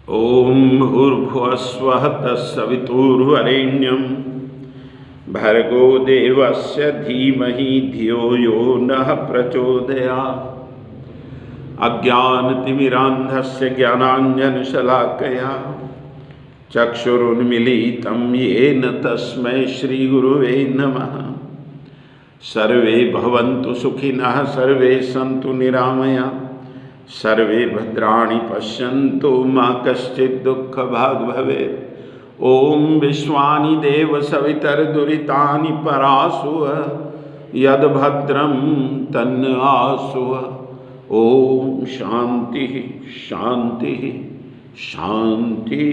ओम भूर्भुवस्वः तत्सवितुर्वरेण्यं भर्गो देवस्य धीमहि धियो यो नः प्रचोदयात्। अज्ञानतिमिरान्धस्य ज्ञानाञ्जनशलाकया चक्षुरुन्मीलितं येन तस्मै श्रीगुरुवे नमः। सर्वे भवन्तु सुखिनः, सर्वे सन्तु निरामया, सर्वे भद्राणि पश्यन्तु मा कश्चित् दुःखभाग् भवेत्। ओम विश्वानि देव सवितर्दुरितानि परासुव यद्भद्रं तन्नासुव। ओम शांति शांति शांति।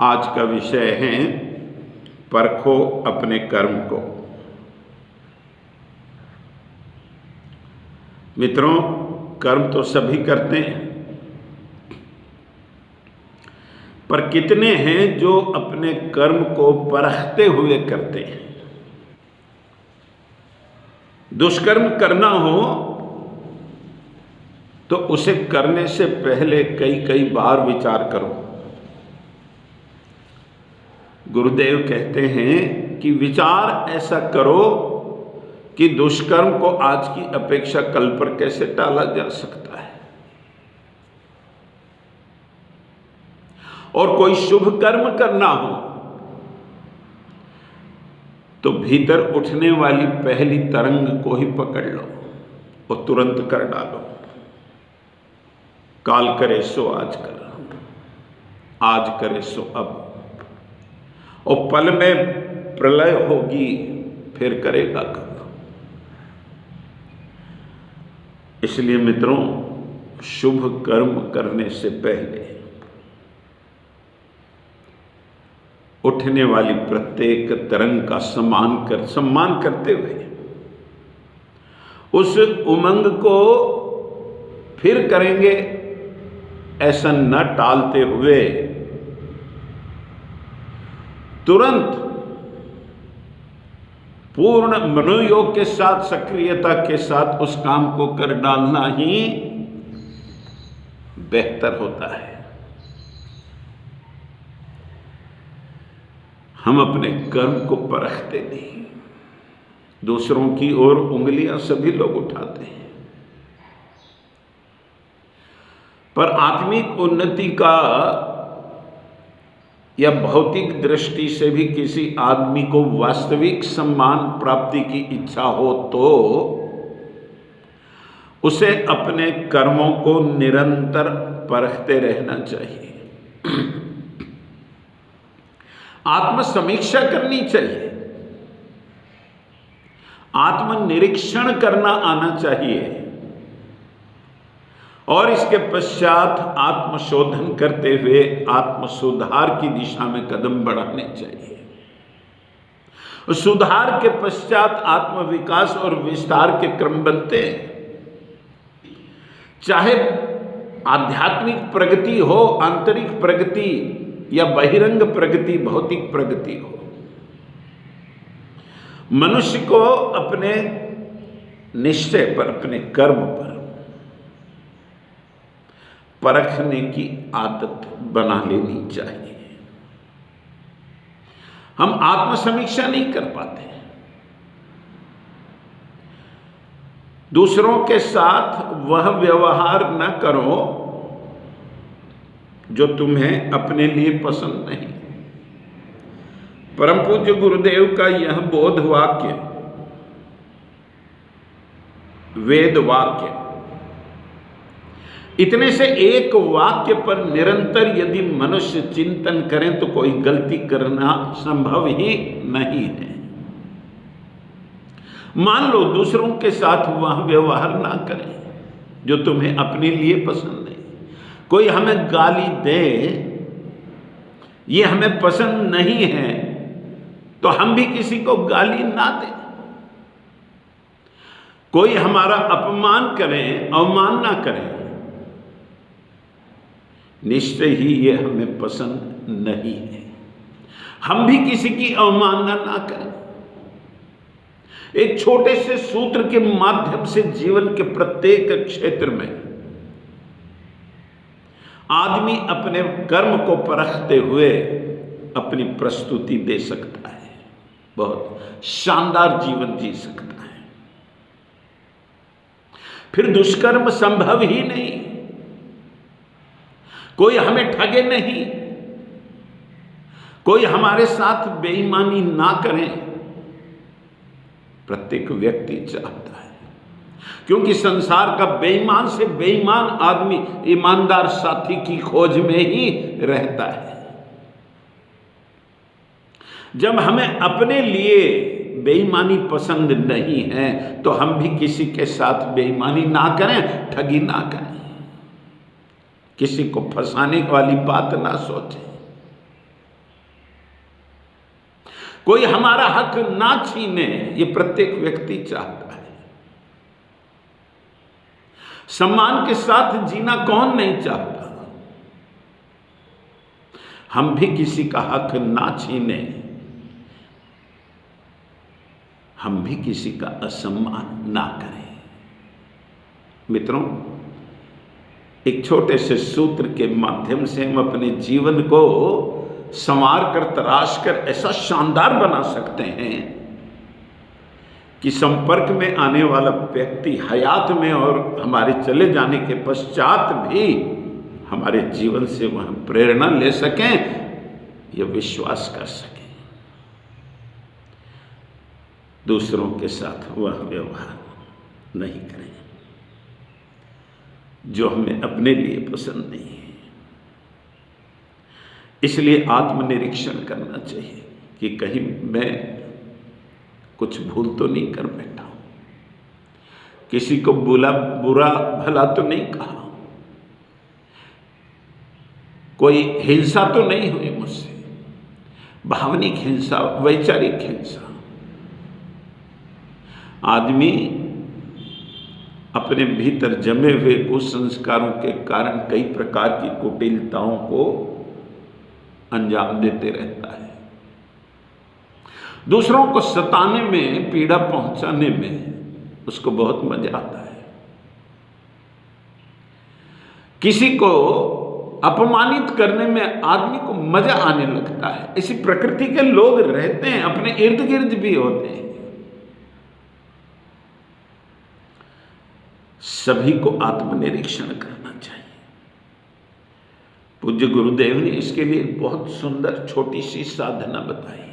आज का विषय है परखो अपने कर्म को। मित्रों, कर्म तो सभी करते हैं, पर कितने हैं जो अपने कर्म को परखते हुए करते हैं। दुष्कर्म करना हो तो उसे करने से पहले कई बार विचार करो। गुरुदेव कहते हैं कि विचार ऐसा करो कि दुष्कर्म को आज की अपेक्षा कल पर कैसे टाला जा सकता है, और कोई शुभ कर्म करना हो तो भीतर उठने वाली पहली तरंग को ही पकड़ लो और तुरंत कर डालो। काल करे सो आज कर, आज करे सो अब, और पल में प्रलय होगी फिर करेगा कब। इसलिए मित्रों, शुभ कर्म करने से पहले उठने वाली प्रत्येक तरंग का सम्मान करते हुए उस उमंग को फिर करेंगे ऐसा न टालते हुए तुरंत पूर्ण मनोयोग के साथ, सक्रियता के साथ उस काम को कर डालना ही बेहतर होता है। हम अपने कर्म को परखते नहीं, दूसरों की ओर उंगलियां सभी लोग उठाते हैं, पर आत्मिक उन्नति का या भौतिक दृष्टि से भी किसी आदमी को वास्तविक सम्मान प्राप्ति की इच्छा हो तो उसे अपने कर्मों को निरंतर परखते रहना चाहिए। आत्मसमीक्षा करनी चाहिए, आत्मनिरीक्षण करना आना चाहिए, और इसके पश्चात आत्मशोधन करते हुए आत्मसुधार की दिशा में कदम बढ़ाने चाहिए। सुधार के पश्चात आत्मविकास और विस्तार के क्रम बनते हैं। चाहे आध्यात्मिक प्रगति हो, आंतरिक प्रगति, या बहिरंग प्रगति, भौतिक प्रगति हो, मनुष्य को अपने निश्चय पर, अपने कर्म पर परखने की आदत बना लेनी चाहिए। हम आत्मसमीक्षा नहीं कर पाते। दूसरों के साथ वह व्यवहार न करो जो तुम्हें अपने लिए पसंद नहीं। परम पूज्य गुरुदेव का यह बोध वाक्य, वेद वाक्य, इतने से एक वाक्य पर निरंतर यदि मनुष्य चिंतन करें तो कोई गलती करना संभव ही नहीं है। मान लो दूसरों के साथ वह व्यवहार ना करें जो तुम्हें अपने लिए पसंद नहीं। कोई हमें गाली दे, ये हमें पसंद नहीं है, तो हम भी किसी को गाली ना दें। कोई हमारा अपमान करें, अवमानना करें, निश्चय ही ये हमें पसंद नहीं है। हम भी किसी की अवमानना ना करें। एक छोटे से सूत्र के माध्यम से जीवन के प्रत्येक क्षेत्र में आदमी अपने कर्म को परखते हुए अपनी प्रस्तुति दे सकता है, बहुत शानदार जीवन जी सकता है। फिर दुष्कर्म संभव ही नहीं, कोई हमें ठगे नहीं, कोई हमारे साथ बेईमानी ना करे। प्रत्येक व्यक्ति चाहता है, क्योंकि संसार का बेईमान से बेईमान आदमी ईमानदार साथी की खोज में ही रहता है। जब हमें अपने लिए बेईमानी पसंद नहीं है तो हम भी किसी के साथ बेईमानी ना करें, ठगी ना करें, किसी को फंसाने वाली बात ना सोचें, कोई हमारा हक ना छीने, ये प्रत्येक व्यक्ति चाहता है। सम्मान के साथ जीना कौन नहीं चाहता। हम भी किसी का हक ना छीने, हम भी किसी का असम्मान ना करें। मित्रों, एक छोटे से सूत्र के माध्यम से हम अपने जीवन को संवार कर, तराश कर ऐसा शानदार बना सकते हैं कि संपर्क में आने वाला व्यक्ति हयात में और हमारे चले जाने के पश्चात भी हमारे जीवन से वह प्रेरणा ले सकें, यह विश्वास कर सकें। दूसरों के साथ वह व्यवहार नहीं करें जो हमें अपने लिए पसंद नहीं है। इसलिए आत्मनिरीक्षण करना चाहिए कि कहीं मैं कुछ भूल तो नहीं कर बैठा हूं, किसी को बुरा भला तो नहीं कहा, कोई हिंसा तो नहीं हुई मुझसे, भावनिक हिंसा, वैचारिक हिंसा। आदमी अपने भीतर जमे हुए कुसंस्कारों के कारण कई प्रकार की कुटिलताओं को अंजाम देते रहता है। दूसरों को सताने में, पीड़ा पहुंचाने में उसको बहुत मजा आता है। किसी को अपमानित करने में आदमी को मजा आने लगता है। इसी प्रकृति के लोग रहते हैं, अपने इर्द गिर्द भी होते हैं। सभी को आत्मनिरीक्षण करना चाहिए। पूज्य गुरुदेव ने इसके लिए बहुत सुंदर छोटी सी साधना बताई।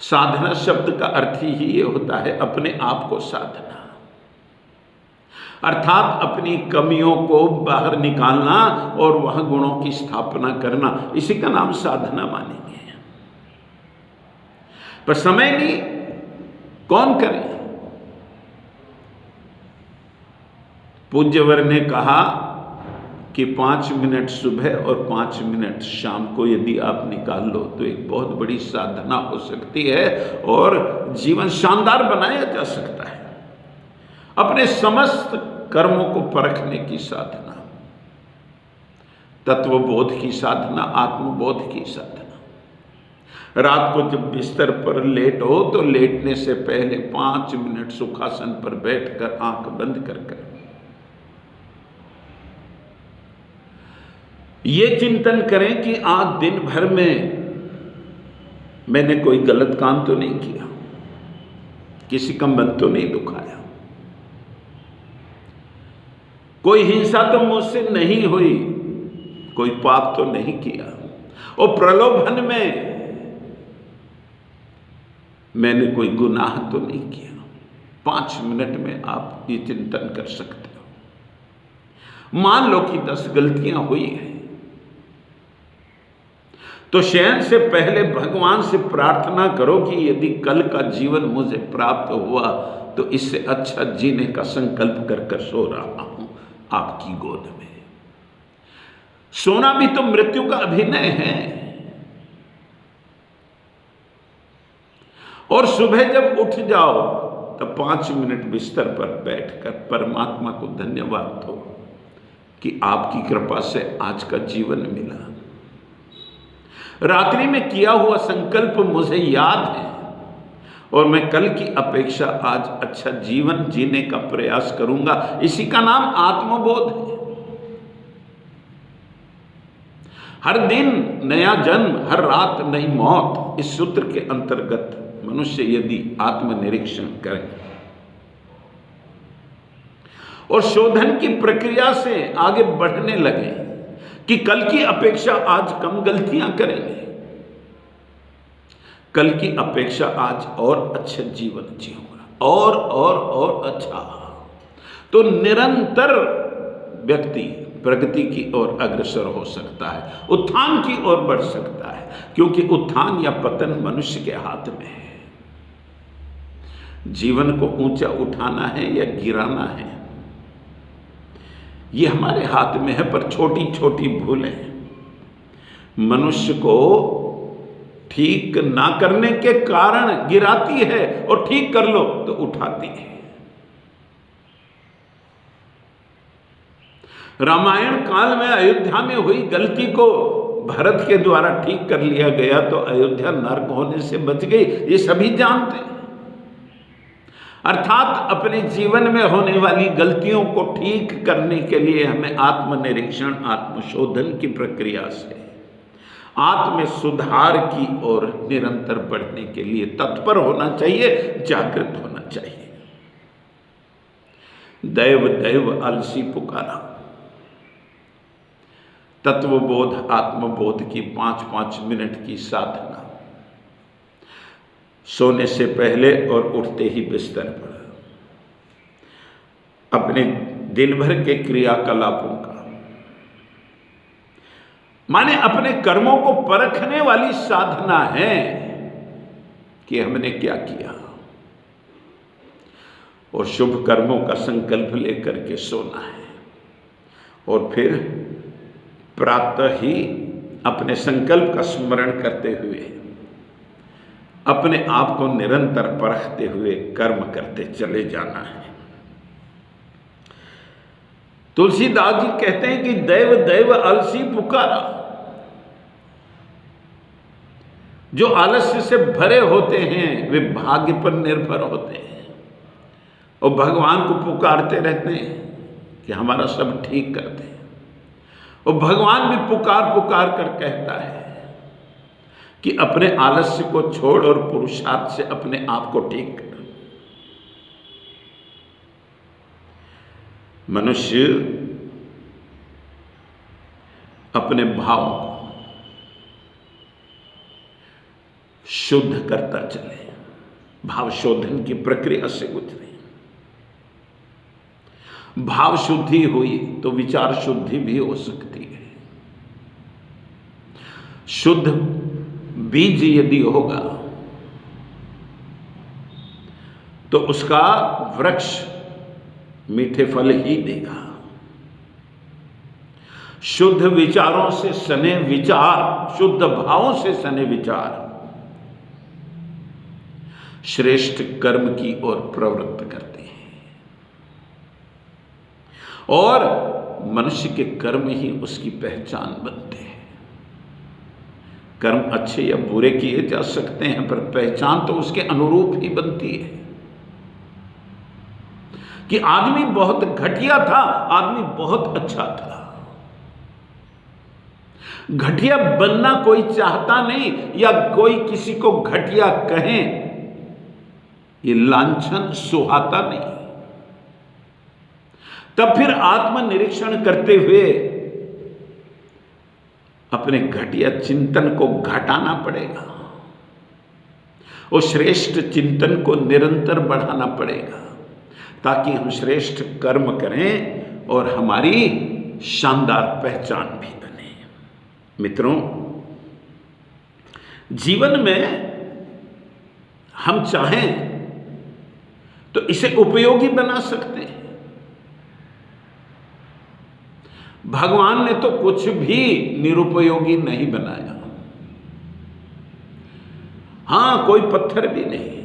साधना शब्द का अर्थ ही ये होता है अपने आप को साधना, अर्थात अपनी कमियों को बाहर निकालना और वह गुणों की स्थापना करना। इसी का नाम साधना मानेंगे। पर समय नहीं, कौन करे। पूज्यवर ने कहा कि 5 मिनट सुबह और 5 मिनट शाम को यदि आप निकाल लो तो एक बहुत बड़ी साधना हो सकती है और जीवन शानदार बनाया जा सकता है। अपने समस्त कर्मों को परखने की साधना, तत्वबोध की साधना, आत्मबोध की साधना। रात को जब बिस्तर पर लेटो तो लेटने से पहले 5 मिनट सुखासन पर बैठकर आंख बंद कर ये चिंतन करें कि आज दिन भर में मैंने कोई गलत काम तो नहीं किया, किसी का मन तो नहीं दुखाया, कोई हिंसा तो मुझसे नहीं हुई, कोई पाप तो नहीं किया, और प्रलोभन में मैंने कोई गुनाह तो नहीं किया। 5 मिनट में आप ये चिंतन कर सकते हो। मान लो कि 10 गलतियां हुई हैं तो शयन से पहले भगवान से प्रार्थना करो कि यदि कल का जीवन मुझे प्राप्त हुआ तो इससे अच्छा जीने का संकल्प कर सो रहा हूं आपकी गोद में। सोना भी तो मृत्यु का अभिनय है। और सुबह जब उठ जाओ तब 5 मिनट बिस्तर पर बैठकर परमात्मा को धन्यवाद दो कि आपकी कृपा से आज का जीवन मिला। रात्रि में किया हुआ संकल्प मुझे याद है और मैं कल की अपेक्षा आज अच्छा जीवन जीने का प्रयास करूंगा। इसी का नाम आत्मबोध है। हर दिन नया जन्म, हर रात नई मौत। इस सूत्र के अंतर्गत मनुष्य यदि आत्मनिरीक्षण करें और शोधन की प्रक्रिया से आगे बढ़ने लगे कि कल की अपेक्षा आज कम गलतियां करेंगे, कल की अपेक्षा आज और अच्छा जीवन जीऊंगा और अच्छा, तो निरंतर व्यक्ति प्रगति की ओर अग्रसर हो सकता है, उत्थान की ओर बढ़ सकता है, क्योंकि उत्थान या पतन मनुष्य के हाथ में है। जीवन को ऊंचा उठाना है या गिराना है, ये हमारे हाथ में है। पर छोटी छोटी भूलें मनुष्य को ठीक ना करने के कारण गिराती है, और ठीक कर लो तो उठाती है। रामायण काल में अयोध्या में हुई गलती को भरत के द्वारा ठीक कर लिया गया तो अयोध्या नर्क होने से बच गई, ये सभी जानते हैं। अर्थात अपने जीवन में होने वाली गलतियों को ठीक करने के लिए हमें आत्मनिरीक्षण, आत्मशोधन की प्रक्रिया से आत्म सुधार की ओर निरंतर बढ़ने के लिए तत्पर होना चाहिए, जागृत होना चाहिए। दैव दैव आलसी पुकारा, तत्वबोध आत्मबोध की 5-5 मिनट की साधना, सोने से पहले और उठते ही बिस्तर पर अपने दिन भर के क्रियाकलापों का, माने अपने कर्मों को परखने वाली साधना है कि हमने क्या किया, और शुभ कर्मों का संकल्प लेकर के सोना है। और फिर प्रातः ही अपने संकल्प का स्मरण करते हुए अपने आप को निरंतर परखते हुए कर्म करते चले जाना है। तुलसीदास जी कहते हैं कि दैव दैव आलसी पुकारा। जो आलस्य से भरे होते हैं वे भाग्य पर निर्भर होते हैं और भगवान को पुकारते रहते हैं कि हमारा सब ठीक कर दे। और भगवान भी पुकार पुकार कर कहता है कि अपने आलस्य को छोड़ और पुरुषार्थ से अपने आप को ठीक कर। मनुष्य अपने भाव को शुद्ध करता चले, भाव शोधन की प्रक्रिया से गुजरे। भाव शुद्धि हुई तो विचार शुद्धि भी हो सकती है। शुद्ध बीज यदि होगा तो उसका वृक्ष मीठे फल ही देगा। शुद्ध विचारों से सने विचार, शुद्ध भावों से सने विचार श्रेष्ठ कर्म की ओर प्रवृत्त करते हैं और मनुष्य के कर्म ही उसकी पहचान बनते हैं। कर्म अच्छे या बुरे किए जा सकते हैं पर पहचान तो उसके अनुरूप ही बनती है। कि आदमी बहुत घटिया था, आदमी बहुत अच्छा था। घटिया बनना कोई चाहता नहीं, या कोई किसी को घटिया कहे ये लांछन सुहाता नहीं। तब फिर आत्मनिरीक्षण करते हुए अपने घटिया चिंतन को घटाना पड़ेगा और श्रेष्ठ चिंतन को निरंतर बढ़ाना पड़ेगा ताकि हम श्रेष्ठ कर्म करें और हमारी शानदार पहचान भी बने। मित्रों, जीवन में हम चाहें तो इसे उपयोगी बना सकते हैं। भगवान ने तो कुछ भी निरुपयोगी नहीं बनाया। हां, कोई पत्थर भी नहीं।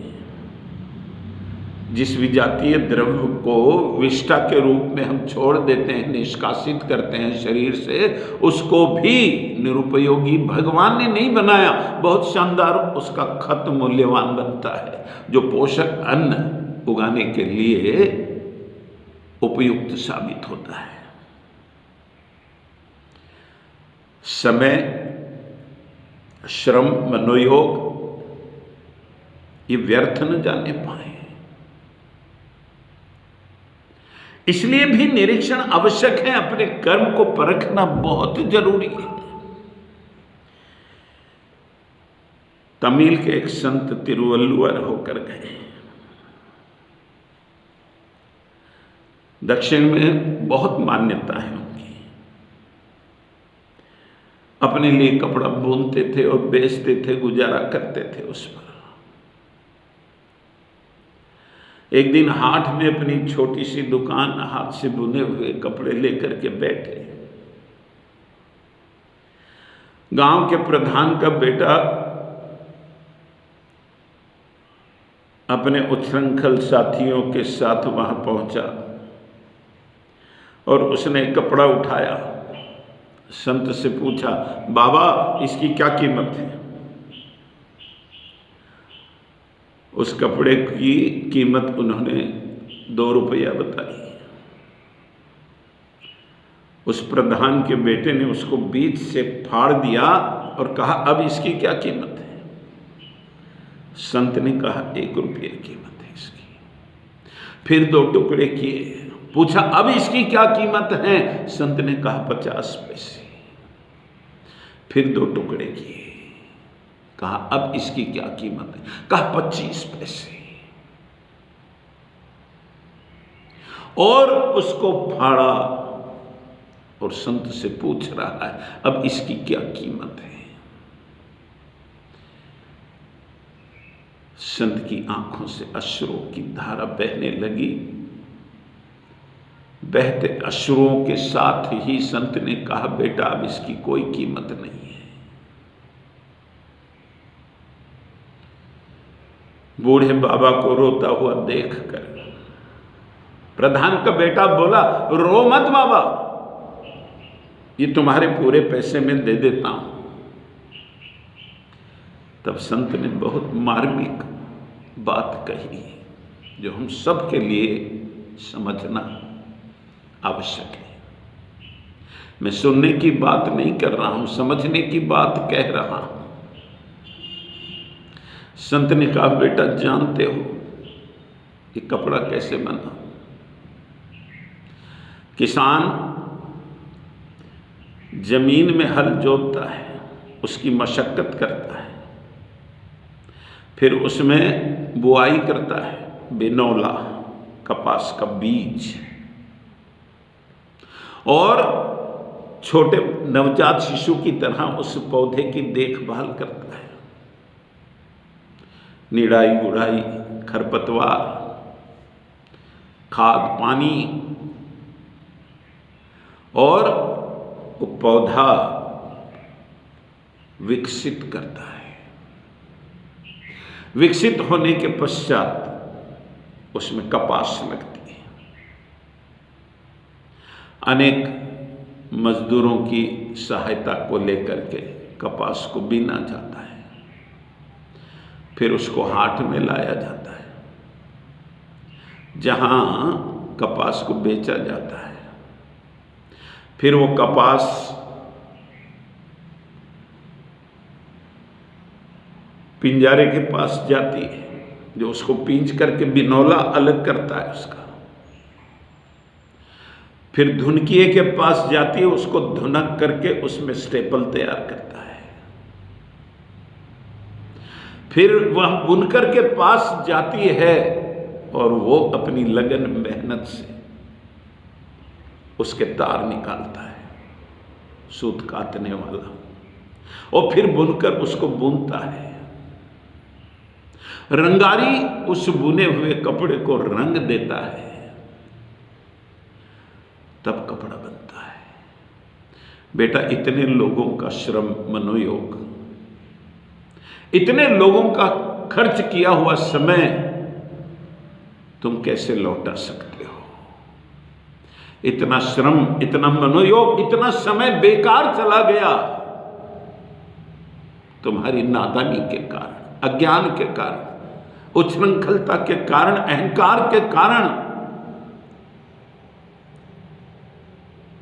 जिस विजातीय द्रव्य को विष्ठा के रूप में हम छोड़ देते हैं, निष्कासित करते हैं शरीर से, उसको भी निरुपयोगी भगवान ने नहीं बनाया। बहुत शानदार उसका खत मूल्यवान बनता है जो पोषक अन्न उगाने के लिए उपयुक्त साबित होता है। समय, श्रम, मनोयोग ये व्यर्थ न जाने पाए। इसलिए भी निरीक्षण आवश्यक है, अपने कर्म को परखना बहुत जरूरी है। तमिल के एक संत तिरुवल्लुवर होकर गए। दक्षिण में बहुत मान्यता है उनकी। अपने लिए कपड़ा बुनते थे और बेचते थे, गुजारा करते थे उस पर। एक दिन हाट में अपनी छोटी सी दुकान, हाथ से बुने हुए कपड़े लेकर के बैठे। गांव के प्रधान का बेटा अपने उच्छृंखल साथियों के साथ वहां पहुंचा और उसने कपड़ा उठाया। संत से पूछा, बाबा इसकी क्या कीमत है? उस कपड़े की कीमत उन्होंने 2 रुपया बताई। उस प्रधान के बेटे ने उसको बीच से फाड़ दिया और कहा, अब इसकी क्या कीमत है? संत ने कहा, 1 रुपया कीमत है इसकी। फिर 2 टुकड़े किए, पूछा अब इसकी क्या कीमत है? संत ने कहा 50 पैसे। फिर 2 टुकड़े किए, कहा अब इसकी क्या कीमत है? कहा 25 पैसे। और उसको फाड़ा और संत से पूछ रहा है, अब इसकी क्या कीमत है? संत की आंखों से अश्रुओं की धारा बहने लगी। बहते अश्रुओं के साथ ही संत ने कहा, बेटा अब इसकी कोई कीमत नहीं है। बूढ़े बाबा को रोता हुआ देखकर प्रधान का बेटा बोला, रो मत बाबा, ये तुम्हारे पूरे पैसे में दे देता हूं। तब संत ने बहुत मार्मिक बात कही, जो हम सब के लिए समझना आवश्यक है। मैं सुनने की बात नहीं कर रहा हूं, समझने की बात कह रहा हूं। संत ने कहा, बेटा जानते हो ये कपड़ा कैसे बना? किसान जमीन में हल जोतता है, उसकी मशक्कत करता है, फिर उसमें बुआई करता है, बिनौला कपास का बीज, और छोटे नवजात शिशु की तरह उस पौधे की देखभाल करता है। निराई गुड़ाई, खरपतवार, खाद पानी, और वो पौधा विकसित करता है। विकसित होने के पश्चात उसमें कपास लगती है। अनेक मजदूरों की सहायता को लेकर के कपास को बीना जाता है, फिर उसको हाट में लाया जाता है, जहां कपास को बेचा जाता है। फिर वो कपास पिंजारे के पास जाती है, जो उसको पींच करके बिनौला अलग करता है उसका। फिर धुनकिए के पास जाती है, उसको धुनक करके उसमें स्टेपल तैयार करता है। फिर वह बुनकर के पास जाती है और वो अपनी लगन मेहनत से उसके तार निकालता है, सूत काटने वाला, और फिर बुनकर उसको बुनता है। रंगारी उस बुने हुए कपड़े को रंग देता है, तब कपड़ा बनता है। बेटा इतने लोगों का श्रम मनोयोग, इतने लोगों का खर्च किया हुआ समय तुम कैसे लौटा सकते हो? इतना श्रम, इतना मनोयोग, इतना समय बेकार चला गया तुम्हारी नादानी के कारण, अज्ञान के कारण, उच्छृंखलता के कारण, अहंकार के कारण।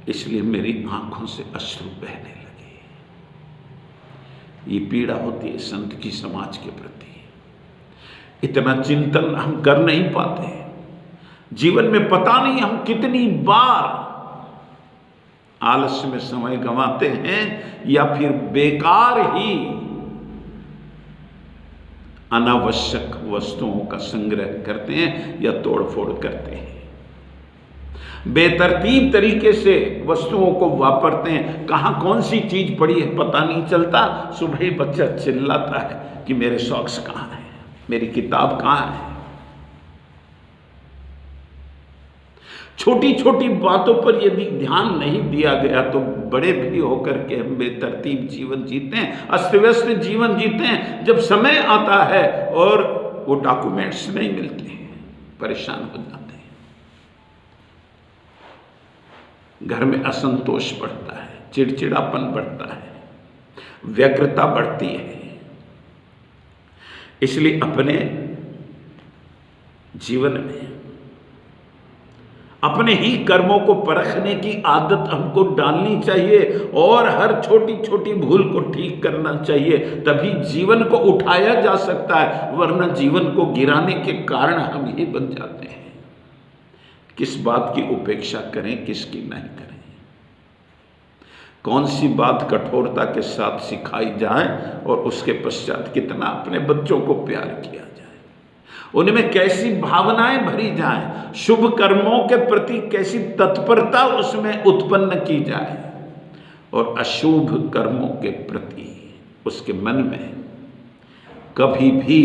इसलिए मेरी आंखों से अश्रु बहने लगे। ये पीड़ा होती है संत की समाज के प्रति। इतना चिंतन हम कर नहीं पाते। जीवन में पता नहीं हम कितनी बार आलस्य में समय गंवाते हैं या फिर बेकार ही अनावश्यक वस्तुओं का संग्रह करते हैं या तोड़फोड़ करते हैं। बेतरतीब तरीके से वस्तुओं को वापरते हैं। कहाँ कौन सी चीज पड़ी है पता नहीं चलता। सुबह ही बच्चा चिल्लाता है कि मेरे सॉक्स कहाँ है, मेरी किताब कहाँ है। छोटी छोटी बातों पर यदि ध्यान नहीं दिया गया तो बड़े भी होकर के हम बेतरतीब जीवन जीते हैं, अस्त व्यस्त जीवन जीते हैं। जब समय आता है और वो डॉक्यूमेंट्स नहीं मिलते हैं, परेशान हो जाते हैं। घर में असंतोष बढ़ता है, चिड़चिड़ापन बढ़ता है, व्यग्रता बढ़ती है। इसलिए अपने जीवन में अपने ही कर्मों को परखने की आदत हमको डालनी चाहिए और हर छोटी छोटी भूल को ठीक करना चाहिए। तभी जीवन को उठाया जा सकता है, वरना जीवन को गिराने के कारण हम ही बन जाते हैं। किस बात की उपेक्षा करें, किसकी नहीं करें, कौन सी बात कठोरता के साथ सिखाई जाए और उसके पश्चात कितना अपने बच्चों को प्यार किया जाए, उनमें कैसी भावनाएं भरी जाएं, शुभ कर्मों के प्रति कैसी तत्परता उसमें उत्पन्न की जाए और अशुभ कर्मों के प्रति उसके मन में कभी भी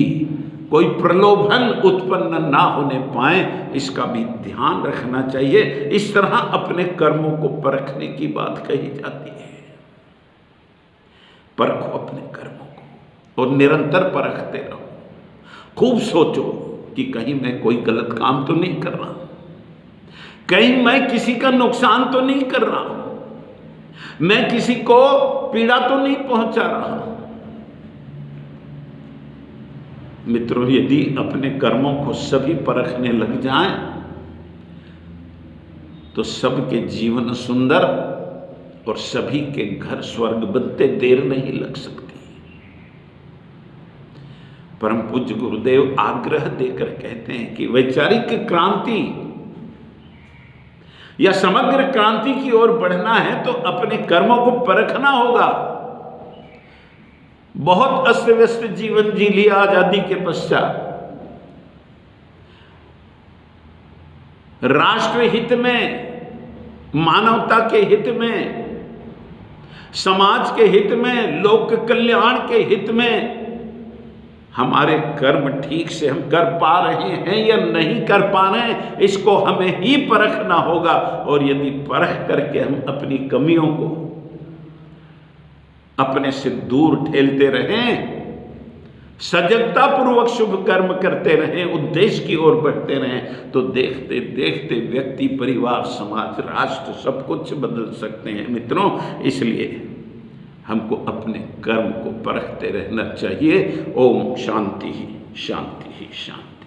कोई प्रलोभन उत्पन्न ना होने पाए, इसका भी ध्यान रखना चाहिए। इस तरह अपने कर्मों को परखने की बात कही जाती है। परखो अपने कर्मों को और निरंतर परखते रहो। खूब सोचो कि कहीं मैं कोई गलत काम तो नहीं कर रहा, कहीं मैं किसी का नुकसान तो नहीं कर रहा हूं, मैं किसी को पीड़ा तो नहीं पहुंचा रहा हूं। मित्रों, यदि अपने कर्मों को सभी परखने लग जाएं तो सबके जीवन सुंदर और सभी के घर स्वर्ग बनते देर नहीं लग सकती। परम पूज्य गुरुदेव आग्रह देकर कहते हैं कि वैचारिक क्रांति या समग्र क्रांति की ओर बढ़ना है तो अपने कर्मों को परखना होगा। बहुत अस्त व्यस्त जीवन जी लिया आजादी के पश्चात। राष्ट्र हित में, मानवता के हित में, समाज के हित में, लोक कल्याण के हित में हमारे कर्म ठीक से हम कर पा रहे हैं या नहीं कर पा रहे हैं, इसको हमें ही परखना होगा। और यदि परख करके हम अपनी कमियों को अपने से दूर ठेलते रहें, सजगता पूर्वक शुभ कर्म करते रहें, उद्देश्य की ओर बढ़ते रहें, तो देखते देखते व्यक्ति, परिवार, समाज, राष्ट्र सब कुछ बदल सकते हैं। मित्रों, इसलिए हमको अपने कर्म को परखते रहना चाहिए। ओम शांति ही शांति ही शांति।